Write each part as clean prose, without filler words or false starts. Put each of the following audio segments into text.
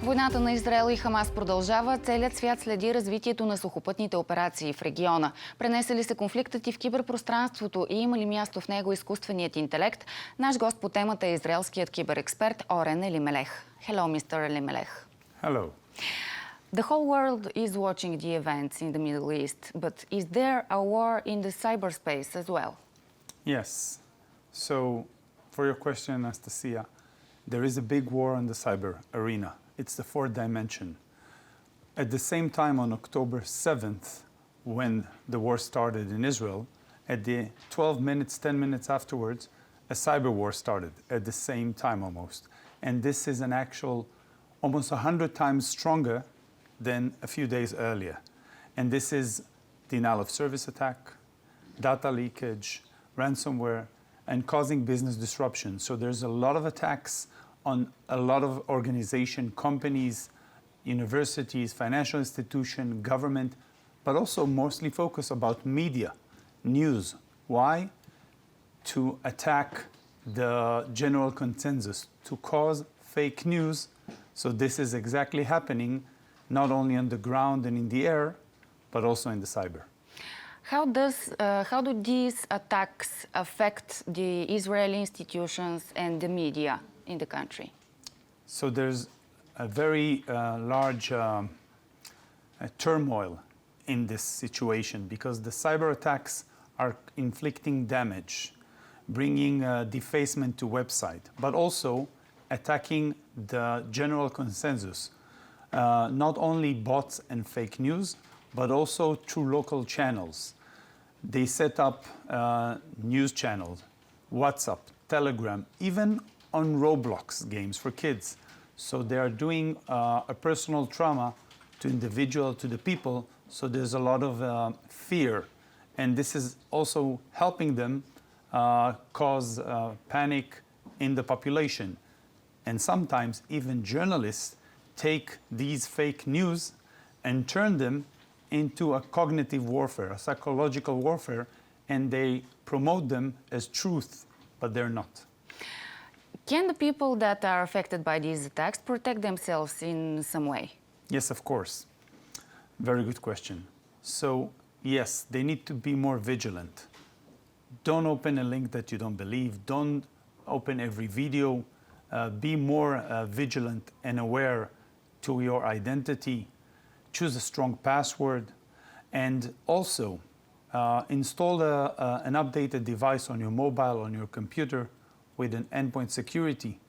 Войната на Израел и Хамас продължава. Целият свят следи развитието на сухопътните операции в региона. Пренесе ли се конфликтът и в киберпространството и има ли място в него изкуственият интелект? Наш гост по темата е израелският киберексперт Орен Elimelech. Hello, Mr. Elimelech. Hello. The whole world is watching the events in the Middle East, but is there a war in the cyberspace as well? Yes. So, for your question, Anastasia, there is a big war on the cyber arena. It's the fourth dimension. At the same time, on October 7th, when the war started in Israel, at the 12 minutes, 10 minutes afterwards, a cyber war started at the same time almost. And this is an actual almost 100 times stronger than a few days earlier. And this is denial of service attack, data leakage, ransomware, and causing business disruption. So there's a lot of attacks on a lot of organizations, companies, universities, financial institutions, government, but also mostly focus about media, news. Why? To attack the general consensus, to cause fake news. So this is exactly happening not only on the ground and in the air, but also in the cyber. How do these attacks affect the Israeli institutions and the media in the country? So there's a very large turmoil in this situation because the cyber attacks are inflicting damage, bringing defacement to website, but also attacking the general consensus. Not only bots and fake news, but also through local channels. They set up news channels, WhatsApp, Telegram, even on Roblox games for kids. So they are doing a personal trauma to individual, to the people, so there's a lot of fear. And this is also helping them cause panic in the population. And sometimes even journalists take these fake news and turn them into a cognitive warfare, a psychological warfare, and they promote them as truth, but they're not. Can the people that are affected by these attacks protect themselves in some way? Yes, of course. Very good question. So, yes, they need to be more vigilant. Don't open a link that you don't believe. Don't open every video. Be more vigilant and aware to your identity. Choose a strong password. And also, install an updated device on your mobile, on your computer, with an endpoint security.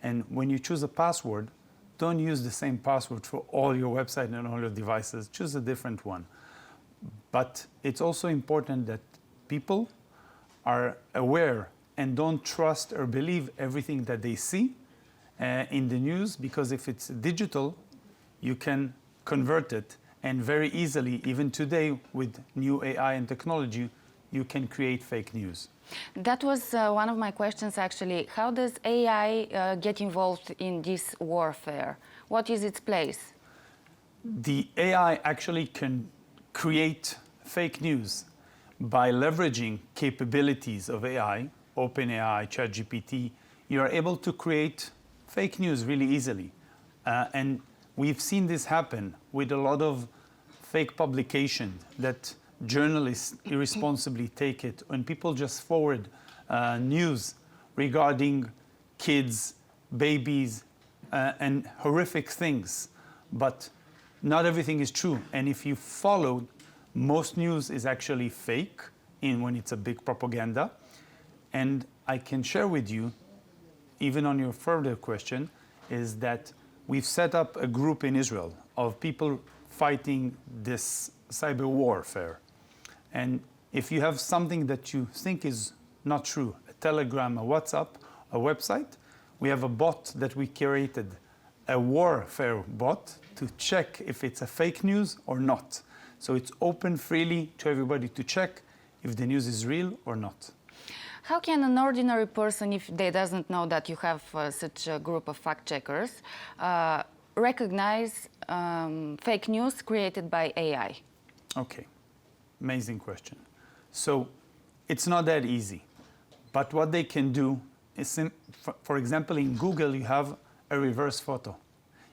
And when you choose a password, don't use the same password for all your website and all your devices. Choose a different one. But it's also important that people are aware and don't trust or believe everything that they see in the news, because if it's digital, you can convert it, and very easily, even today with new AI and technology, you can create fake news. That was one of my questions, actually. How does AI get involved in this warfare? What is its place? The AI actually can create fake news by leveraging capabilities of AI, OpenAI, ChatGPT. You are able to create fake news really easily. And we've seen this happen with a lot of fake publications that journalists irresponsibly take it, when people just forward news regarding kids, babies, and horrific things. But not everything is true. And if you follow, most news is actually fake when it's a big propaganda. And I can share with you, even on your further question, is that we've set up a group in Israel of people fighting this cyber warfare. And if you have something that you think is not true, a Telegram, a WhatsApp, a website, we have a bot that we created, a warfare bot, to check if it's a fake news or not. So it's open freely to everybody to check if the news is real or not. How can an ordinary person, if they doesn't know that you have such a group of fact checkers, recognize fake news created by AI? Okay, amazing question. So it's not that easy, but what they can do is, for example, in Google you have a reverse photo.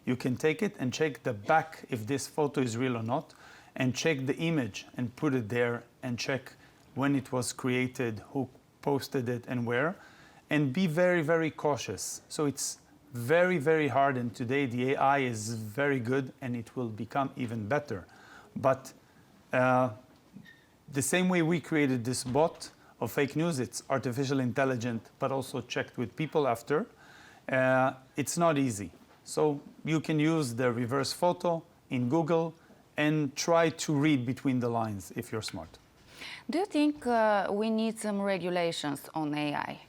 You can take it and check the back if this photo is real or not, and check the image and put it there and check when it was created, who posted it and where, and be very, very cautious. So it's very, very hard, and today the AI is very good and it will become even better. But the same way we created this bot of fake news, it's artificial intelligence, but also checked with people after. It's not easy. So you can use the reverse photo in Google and try to read between the lines if you're smart. Do you think we need some regulations on AI?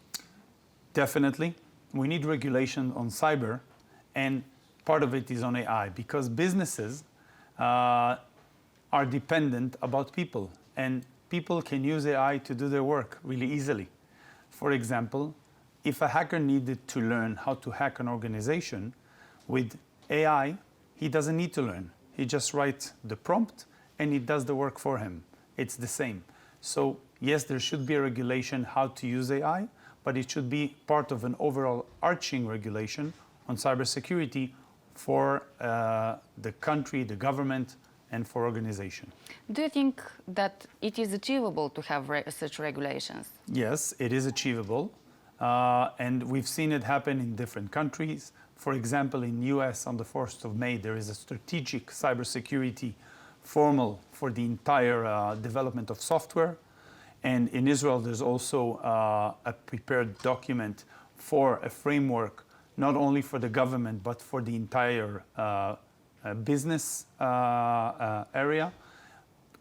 Definitely. We need regulation on cyber, and part of it is on AI, because businesses are dependent about people, and people can use AI to do their work really easily. For example, if a hacker needed to learn how to hack an organization, with AI, he doesn't need to learn. He just writes the prompt and it does the work for him. It's the same. So yes, there should be a regulation how to use AI, but it should be part of an overall arching regulation on cybersecurity for the country, the government, and for organization. Do you think that it is achievable to have such regulations? Yes, it is achievable. And we've seen it happen in different countries. For example, in the US on the 1st of May, there is a strategic cybersecurity formal for the entire development of software. And in Israel, there's also a prepared document for a framework, not only for the government, but for the entire business area.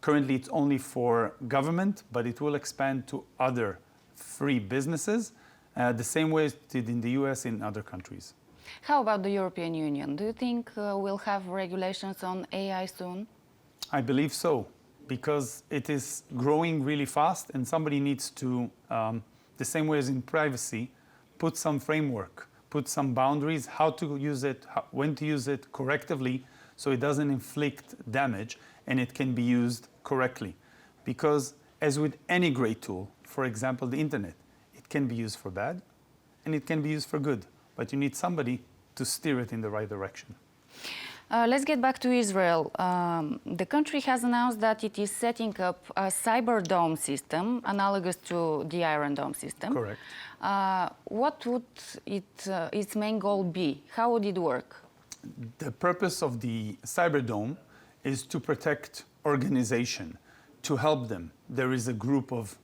Currently, it's only for government, but it will expand to other free businesses, the same way it did in the US in other countries. How about the European Union? Do you think we'll have regulations on AI soon? I believe so, because it is growing really fast, and somebody needs to, the same way as in privacy, put some framework, put some boundaries, how to use it, when to use it correctively, so it doesn't inflict damage and it can be used correctly. Because as with any great tool, for example, the internet, it can be used for bad and it can be used for good, but you need somebody to steer it in the right direction. Let's get back to Israel. The country has announced that it is setting up a cyber dome system analogous to the Iron Dome system. Correct. What would its main goal be? How would it work? The purpose of the cyber dome is to protect organization, to help them. There is a group of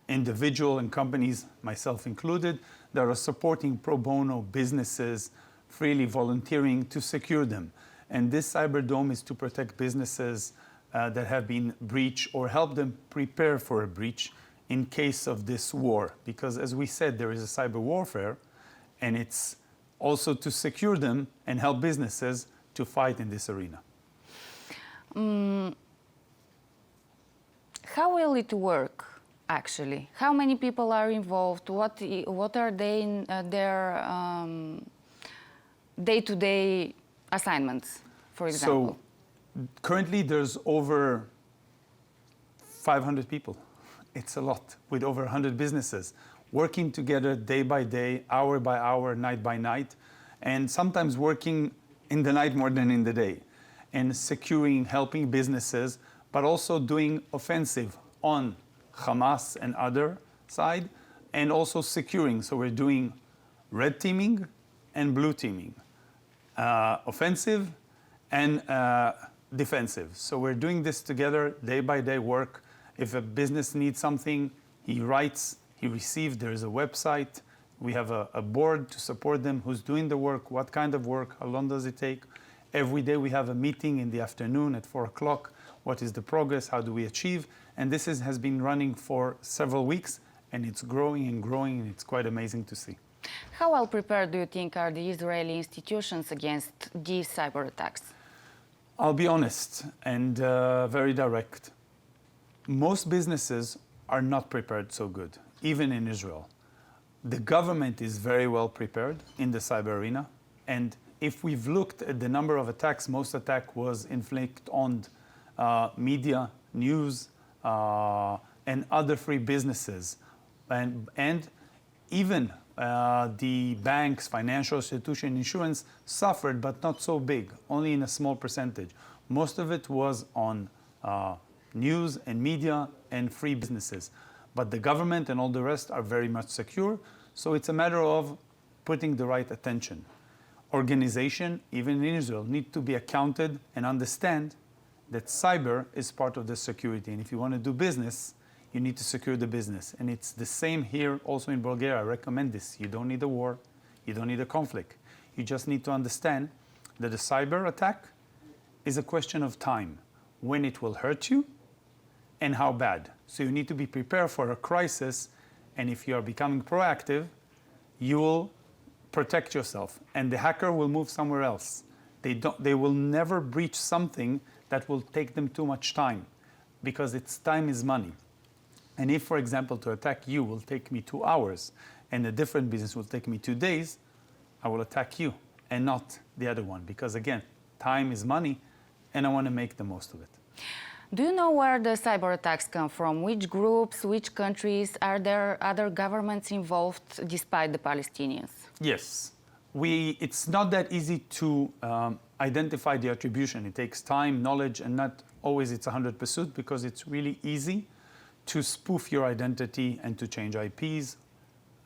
individual and companies, myself included, that are supporting pro bono businesses, freely volunteering to secure them. And this cyber dome is to protect businesses that have been breached or help them prepare for a breach in case of this war. Because as we said, there is a cyber warfare, and it's also to secure them and help businesses to fight in this arena. How will it work, actually? How many people are involved? What are they in their day-to-day assignments, for example? So currently there's over 500 people. It's a lot, with over 100 businesses working together day by day, hour by hour, night by night, and sometimes working in the night more than in the day, and securing, helping businesses, but also doing offensive on Hamas and other side, and also securing. So we're doing red teaming and blue teaming, offensive and defensive. So we're doing this together, day by day work. If a business needs something, he writes, he receives, there is a website. We have a board to support them, who's doing the work, what kind of work, how long does it take. Every day we have a meeting in the afternoon at 4 o'clock. What is the progress? How do we achieve? And this has been running for several weeks, and it's growing and growing, and it's quite amazing to see. How well prepared do you think are the Israeli institutions against these cyber attacks? I'll be honest and very direct. Most businesses are not prepared so good, even in Israel. The government is very well prepared in the cyber arena, and if we've looked at the number of attacks, most attack was inflicted on media, news, and other free businesses. And even the banks, financial institution, insurance suffered, but not so big, only in a small percentage. Most of it was on news and media and free businesses. But the government and all the rest are very much secure, so it's a matter of putting the right attention. Organization, even in Israel, need to be accounted and understand that cyber is part of the security. And if you want to do business, you need to secure the business. And it's the same here also in Bulgaria. I recommend this. You don't need a war. You don't need a conflict. You just need to understand that a cyber attack is a question of time, when it will hurt you and how bad. So you need to be prepared for a crisis. And if you are becoming proactive, you will protect yourself. And the hacker will move somewhere else. They will never breach something that will take them too much time, because time is money. And if, for example, to attack you will take me 2 hours and a different business will take me 2 days, I will attack you and not the other one. Because again, time is money and I want to make the most of it. Do you know where the cyber attacks come from? Which groups, which countries? Are there other governments involved despite the Palestinians? Yes. It's not that easy to identify the attribution. It takes time, knowledge, and not always it's 100% because it's really easy to spoof your identity and to change IPs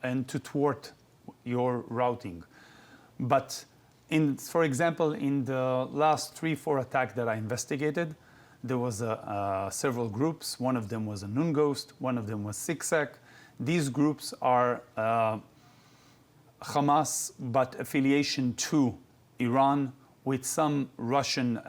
and to thwart your routing. But for example, in the last 3-4 attacks that I investigated, there was several groups. One of them was a Noon Ghost, one of them was Zigzag. These groups are Hamas, but affiliation to Iran with some Russian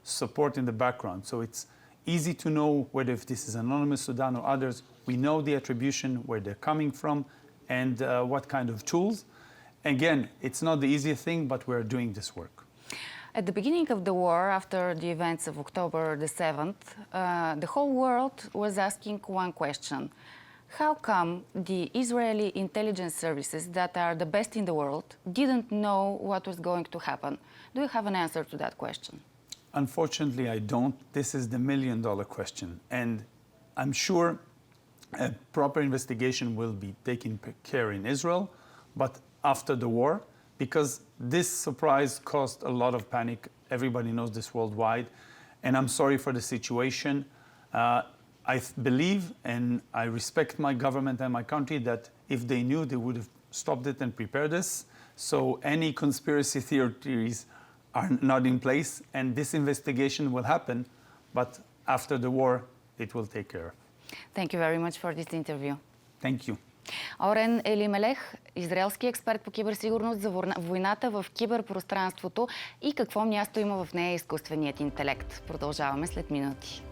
support in the background. So it's easy to know whether if this is Anonymous Sudan or others. We know the attribution, where they're coming from, and what kind of tools. Again, it's not the easiest thing, but we're doing this work. At the beginning of the war, after the events of October the 7th, the whole world was asking one question. How come the Israeli intelligence services, that are the best in the world, didn't know what was going to happen? Do you have an answer to that question? Unfortunately, I don't. This is the million-dollar question. And I'm sure a proper investigation will be taken care in Israel, but after the war, because this surprise caused a lot of panic. Everybody knows this worldwide. And I'm sorry for the situation. I believe and I respect my government and my country that if they knew, they would have stopped it and prepared this. So any conspiracy theories are not in place, and this investigation will happen, but after the war, it will take care of. Thank you very much for this interview. Thank you. Орен Елимелех, израелски експерт по киберсигурност, за войната в киберпространството и какво място има в нея изкуственият интелект. Продължаваме след минути.